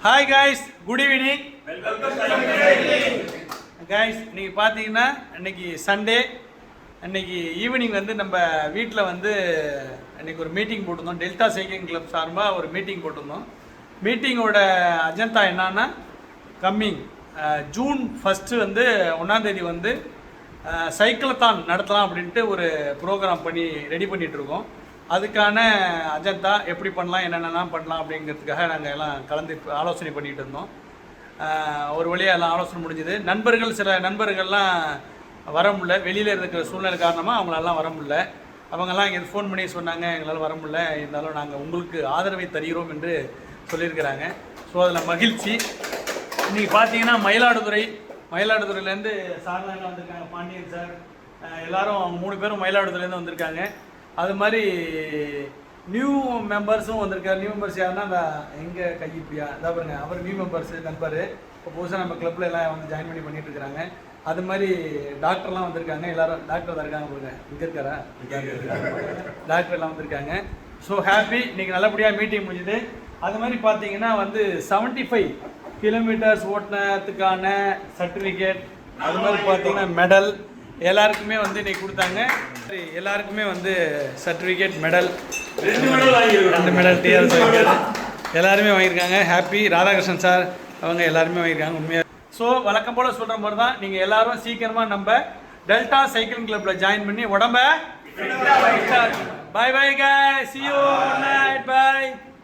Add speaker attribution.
Speaker 1: Hi guys, good evening. Guys, இன்னைக்கு பார்த்தீங்கன்னா இன்னைக்கு சண்டே. இன்னைக்கு ஈவினிங் வந்து நம்ம வீட்டில் வந்து இன்னைக்கு ஒரு மீட்டிங் போட்டிருந்தோம். டெல்டா சைக்கிளிங் கிளப் சார்பாக ஒரு மீட்டிங் போட்டிருந்தோம். மீட்டிங்கோட அஜெண்டா என்னன்னா, கம்மிங் ஜூன் 1 வந்து 1ஆம் தேதி வந்து சைக்கிளத்தான் நடத்தலாம் அப்படின்ட்டு ஒரு ப்ரோக்ராம் பண்ணி ரெடி பண்ணிகிட்டு இருக்கோம். அதுக்கான அஜெண்டா எப்படி பண்ணலாம், என்னென்னலாம் பண்ணலாம் அப்படிங்கிறதுக்காக நாங்கள் எல்லாம் கலந்து ஆலோசனை பண்ணிகிட்டு இருந்தோம். ஒரு வழியாக எல்லாம் ஆலோசனை முடிஞ்சுது. சில நண்பர்கள்லாம் வர முடியல, வெளியில் இருக்கிற சூழ்நிலை காரணமாக அவங்களெல்லாம் வர முடியல. அவங்கெல்லாம் இங்கே ஃபோன் பண்ணி சொன்னாங்க, எங்களால் வர முடியல, இருந்தாலும் நாங்கள் உங்களுக்கு ஆதரவை தருகிறோம் என்று சொல்லியிருக்கிறாங்க. ஸோ அதில் மகிழ்ச்சி. இன்றைக்கி பார்த்தீங்கன்னா மயிலாடுதுறையிலேருந்து சார்லாம் வந்திருக்காங்க. பாண்டியன் சார் எல்லோரும் 3 பேரும் மயிலாடுதுறையிலேருந்து வந்திருக்காங்க. அது மாதிரி நியூ மெம்பர்ஸும் வந்திருக்காரு. நியூ மெம்பர்ஸ் யாருன்னா அந்த எங்கள் கைப்பியா இதாக பாருங்க, அவர் நியூ மெம்பர்ஸ் நண்பர். இப்போ புதுசாக நம்ம கிளப்பில் எல்லாம் வந்து ஜாயின் பண்ணிட்டு இருக்கிறாங்க. அது மாதிரி டாக்டர்லாம் வந்திருக்காங்க. எல்லாரும் டாக்டர் தான் இருக்காங்க பாருங்க. இங்கே இருக்காரா? டாக்டர் எல்லாம் வந்திருக்காங்க. ஸோ ஹாப்பி, இன்றைக்கி நல்லபடியாக மீட்டிங் முடிஞ்சுது. அது மாதிரி பார்த்தீங்கன்னா வந்து 75 கிலோமீட்டர்ஸ் ஓட்டினதுக்கான சர்டிஃபிகேட், அது மாதிரி பார்த்தீங்கன்னா மெடல் எல்லாருக்குமே வந்து இன்றைக்கி கொடுத்தாங்க. எல்லாருக்குமே வந்து சர்டிஃபிகேட், மெடல், 2 மெடல் டிஆர்எஸ் எல்லாருமே வாங்கியிருக்காங்க. ஹாப்பி. ராதாகிருஷ்ணன் சார் அவங்க எல்லாருமே வாங்கியிருக்காங்க. உண்மையாக ஸோ வழக்கம் போல் சொல்கிற மாதிரி தான், நீங்கள் எல்லாரும் சீக்கிரமாக நம்ம டெல்டா சைக்கிளிங் கிளப்பில் ஜாயின் பண்ணி உடம்ப. Bye bye guys, see you night, bye.